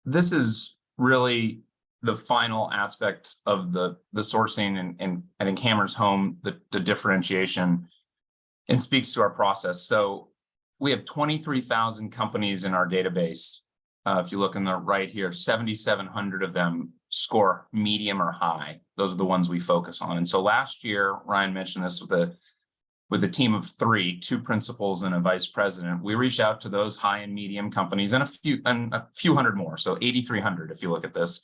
this is really the final aspect of the sourcing, and I think hammers home the differentiation and speaks to our process. So we have 23,000 companies in our database. If you look on the right here, 7,700 of them score medium or high. Those are the ones we focus on. And so last year, Ryan mentioned this with a team of 3, 2 principals and a vice president. We reached out to those high and medium companies and a few hundred more. So 8,300, if you look at this.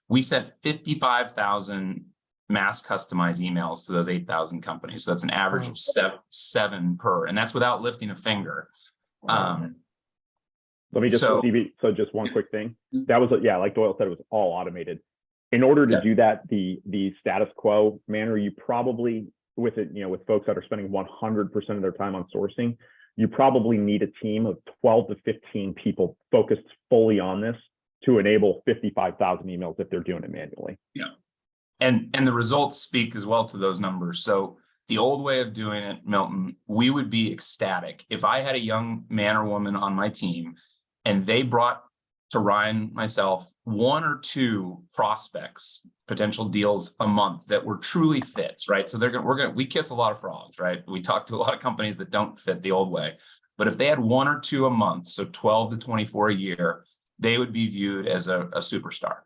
We sent 55,000 mass customized emails to those 8,000 companies. So that's an average of seven per, and that's without lifting a finger. Let me just, so just one quick thing. That was, like Doyle said, it was all automated. In order to do that, the status quo manner, you probably, with folks that are spending 100% of their time on sourcing, you probably need a team of 12 to 15 people focused fully on this to enable 55,000 emails if they're doing it manually. Yeah. And the results speak as well to those numbers. So the old way of doing it, Milton, we would be ecstatic if I had a young man or woman on my team and they brought to Ryan, myself, 1 or 2 prospects, potential deals a month that were truly fits, right? So we kiss a lot of frogs, right? We talk to a lot of companies that don't fit the old way, but if they had 1 or 2 a month, so 12 to 24 a year, they would be viewed as a superstar.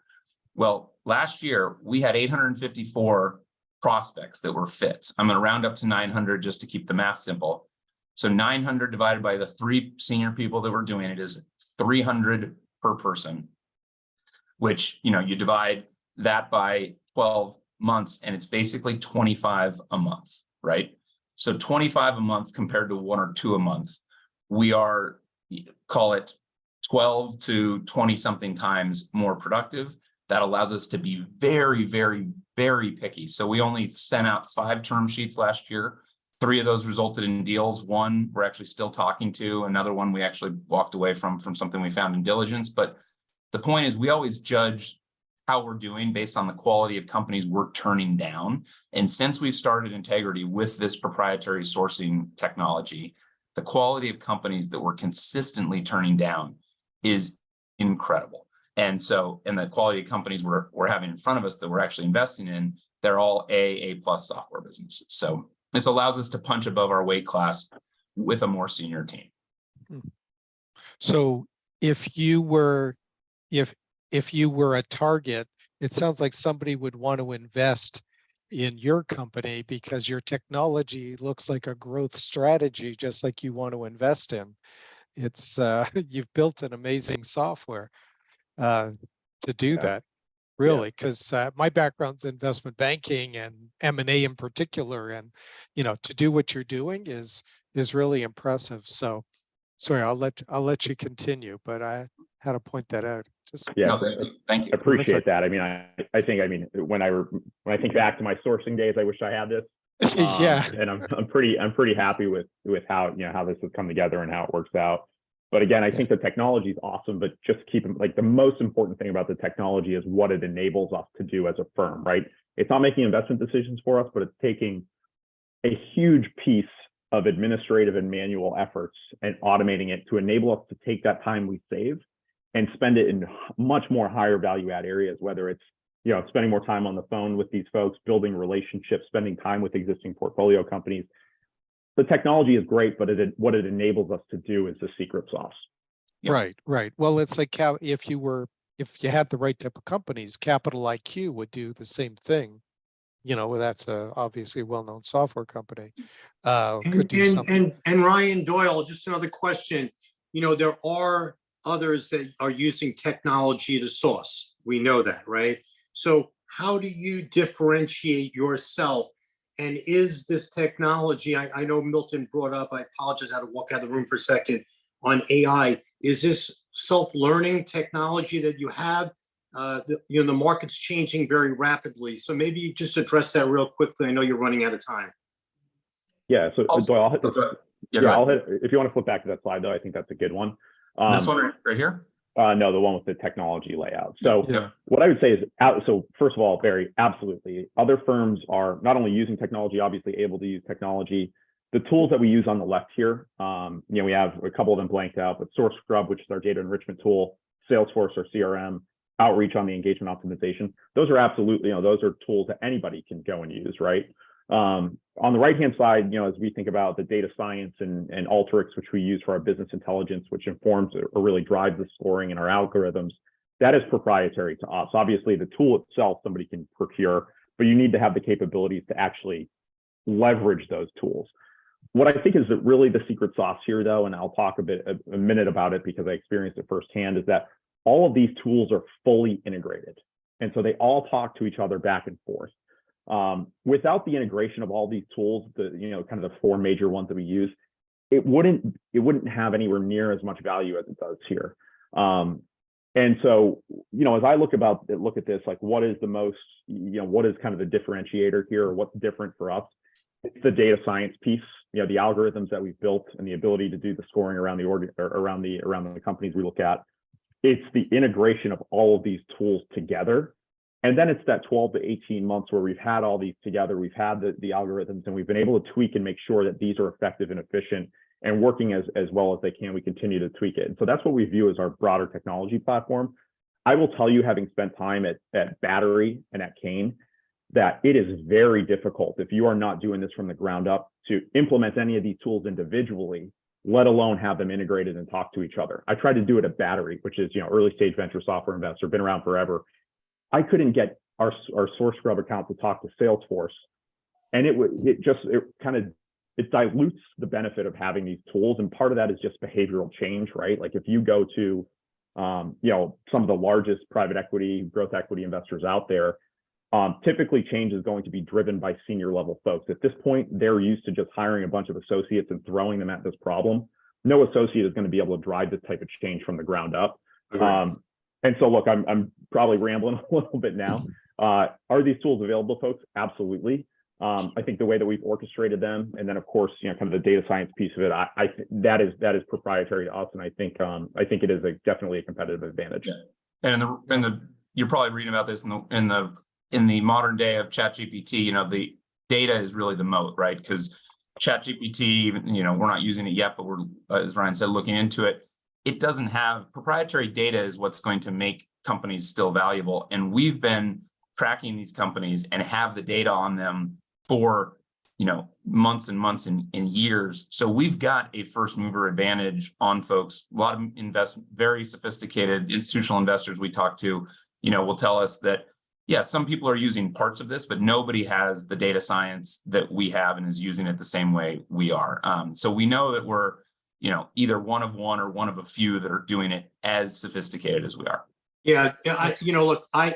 Well, last year we had 854 prospects that were fits. I'm going to round up to 900 just to keep the math simple. So 900 divided by the 3 senior people that were doing it is 300 per person, which, you divide that by 12 months and it's basically 25 a month, right? So 25 a month compared to 1 or 2 a month. we are, call it 12 to 20 something times more productive. That allows us to be very, very, very picky. So we only sent out 5 term sheets last year. 3 of those resulted in deals. 1 we're actually still talking to. Another one we actually walked away from something we found in diligence. But the point is, we always judge how we're doing based on the quality of companies we're turning down. And since we've started Integrity with this proprietary sourcing technology, the quality of companies that we're consistently turning down is incredible. And so, and the quality of companies we're having in front of us that we're actually investing in, they're all A+ software businesses. So this allows us to punch above our weight class with a more senior team. So if you were a target, it sounds like somebody would want to invest in your company because your technology looks like a growth strategy, just like you want to invest in. It's you've built an amazing software to do that, really, because my background's investment banking and M&A in particular, and to do what you're doing is really impressive. So sorry, I'll let you continue, but I had to point that out. Just No, thank you. Appreciate that. I mean, I think when I think back to my sourcing days, I wish I had this. Yeah. And I'm pretty happy with how how this has come together and how it works out. But again, I think the technology is awesome, but just keep the most important thing about the technology is what it enables us to do as a firm, right? It's not making investment decisions for us, but it's taking a huge piece of administrative and manual efforts and automating it to enable us to take that time we save and spend it in much more higher value add areas, whether it's spending more time on the phone with these folks, building relationships, spending time with existing portfolio companies. The technology is great, but what it enables us to do is the secret sauce. Yep. Right. Well, it's like if you had the right type of companies, Capital IQ would do the same thing. That's obviously a well-known software company. Could do something. And Ryan Doyle, just another question. There are others that are using technology to source. We know that, right? So how do you differentiate yourself? And is this technology, I know Milton brought up, I apologize, I had to walk out of the room for a second, on AI. Is this self-learning technology that you have? The market's changing very rapidly. So maybe you just address that real quickly. I know you're running out of time. Yeah, so Doyle, I'll hit this. I'll hit, if you want to flip back to that slide, though, I think that's a good one. This one right here? No, the one with the technology layout. So Yeah. what I would say is, so first of all, Barry, absolutely. Other firms are not only using technology, obviously able to use technology. The tools that we use on the left here, we have a couple of them blanked out, but SourceScrub, which is our data enrichment tool, Salesforce, our CRM, Outreach on the engagement optimization. Those are absolutely, those are tools that anybody can go and use, right? On the right-hand side, as we think about the data science and Alteryx, which we use for our business intelligence, which informs or really drives the scoring in our algorithms, that is proprietary to us. Obviously, the tool itself, somebody can procure, but you need to have the capabilities to actually leverage those tools. What I think is that really the secret sauce here, though, and I'll talk a minute about it because I experienced it firsthand, is that all of these tools are fully integrated. And so they all talk to each other back and forth. Without the integration of all these tools, kind of the 4 major ones that we use, it wouldn't have anywhere near as much value as it does here. And so, as I look at this, like what is the most, what is kind of the differentiator here, or what's different for us? It's the data science piece, the algorithms that we've built and the ability to do the scoring around the companies we look at. It's the integration of all of these tools together. And then it's that 12 to 18 months where we've had all these together, we've had the algorithms, and we've been able to tweak and make sure that these are effective and efficient and working as well as they can. We continue to tweak it. And so that's what we view as our broader technology platform. I will tell you, having spent time at Battery and at Kane, that it is very difficult if you are not doing this from the ground up to implement any of these tools individually, let alone have them integrated and talk to each other. I tried to do it at Battery, which is, early stage venture software investor, been around forever. I couldn't get our SourceScrub account to talk to Salesforce, and it dilutes the benefit of having these tools. And part of that is just behavioral change, right? Like if you go to, some of the largest private equity, growth equity investors out there, typically change is going to be driven by senior level folks. At this point, they're used to just hiring a bunch of associates and throwing them at this problem. no associate is going to be able to drive this type of change from the ground up. Agreed. And so, look, I'm probably rambling a little bit now. Are these tools available, folks? Absolutely. I think the way that we've orchestrated them, and then of course, kind of the data science piece of it, that is proprietary to us, and I think it is definitely a competitive advantage. Yeah. And you're probably reading about this in the modern day of ChatGPT. The data is really the moat, right? Because ChatGPT, we're not using it yet, but we're, as Ryan said, looking into it. It doesn't have proprietary data is what's going to make companies still valuable. And we've been tracking these companies and have the data on them for, months and months and years. So we've got a first mover advantage on folks. A lot of very sophisticated institutional investors we talk to, will tell us that, yeah, some people are using parts of this, but nobody has the data science that we have and is using it the same way we are. So we know that we're, either one of one or one of a few that are doing it as sophisticated as we are. Yeah, look, I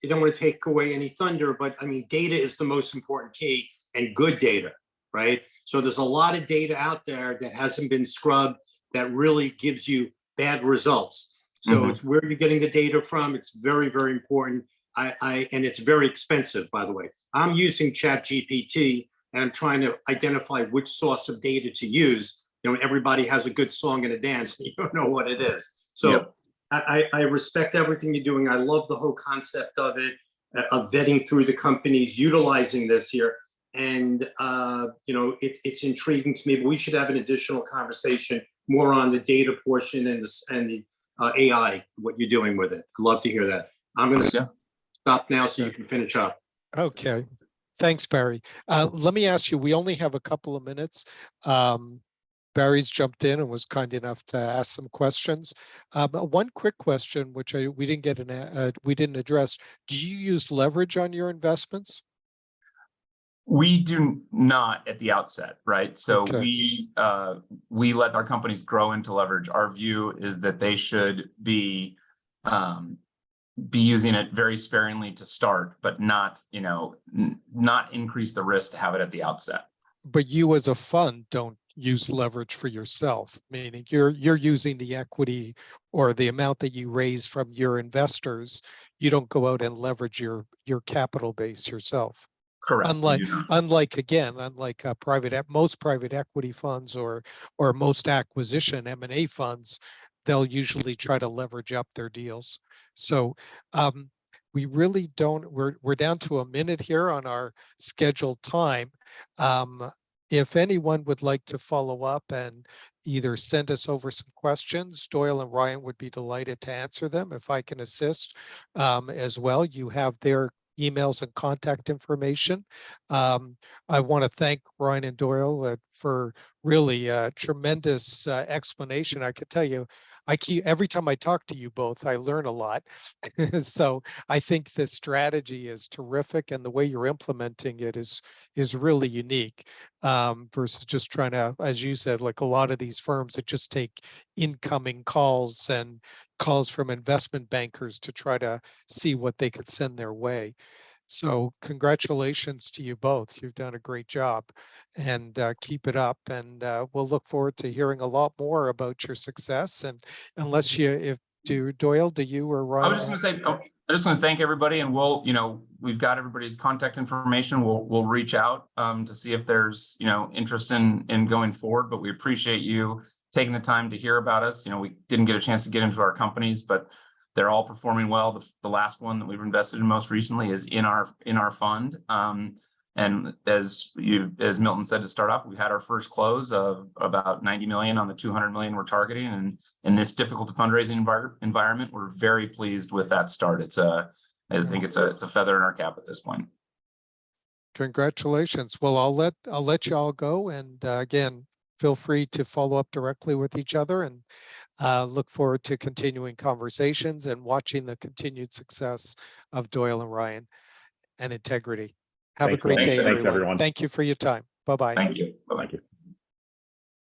don't want to take away any thunder, but I mean, data is the most important key, and good data, right? So there's a lot of data out there that hasn't been scrubbed that really gives you bad results. So it's where you're getting the data from. It's very, very important. And it's very expensive, by the way. I'm using ChatGPT and I'm trying to identify which source of data to use. Everybody has a good song and a dance, and you don't know what it is. So yep. I respect everything you're doing. I love the whole concept of it, of vetting through the companies, utilizing this here. And, it's intriguing to me, but we should have an additional conversation more on the data portion and the AI, what you're doing with it. I'd love to hear that. I'm going to stop now so you can finish up. Okay. Thanks, Barry. Let me ask you, we only have a couple of minutes. Barry's jumped in and was kind enough to ask some questions. One quick question, which we didn't address. Do you use leverage on your investments? We do not at the outset, right? So Okay. we let our companies grow into leverage. Our view is that they should be using it very sparingly to start, but not increase the risk to have it at the outset. But you as a fund don't use leverage for yourself, meaning you're using the equity or the amount that you raise from your investors. You don't go out and leverage your capital base yourself. Correct. Unlike most private equity funds or most acquisition M&A funds, they'll usually try to leverage up their deals. So we really don't. We're down to a minute here on our scheduled time. If anyone would like to follow up and either send us over some questions, Doyle and Ryan would be delighted to answer them. If I can assist as well, you have their emails and contact information. I want to thank Ryan and Doyle for really tremendous explanation. I could tell you, every time I talk to you both, I learn a lot. So I think the strategy is terrific, and the way you're implementing it is really unique versus just trying to, as you said, like a lot of these firms that just take incoming calls and calls from investment bankers to try to see what they could send their way. So congratulations to you both. You've done a great job, and keep it up. And we'll look forward to hearing a lot more about your success. And unless Doyle, do you or Ryan? I was just going to say, I just want to thank everybody, and we've got everybody's contact information. We'll reach out to see if there's, interest in going forward, but we appreciate you taking the time to hear about us. We didn't get a chance to get into our companies, but they're all performing well. The last one that we've invested in most recently is in our fund. And as Milton said to start off, we had our first close of about 90 million on the 200 million we're targeting. And in this difficult fundraising environment, we're very pleased with that start. I think it's a feather in our cap at this point. Congratulations. Well, I'll let you all go. And again, feel free to follow up directly with each other, and look forward to continuing conversations and watching the continued success of Doyle and Ryan and Integrity. Have a great day, everyone. Thank you for your time. Bye-bye. Thank you. Bye-bye. Thank you.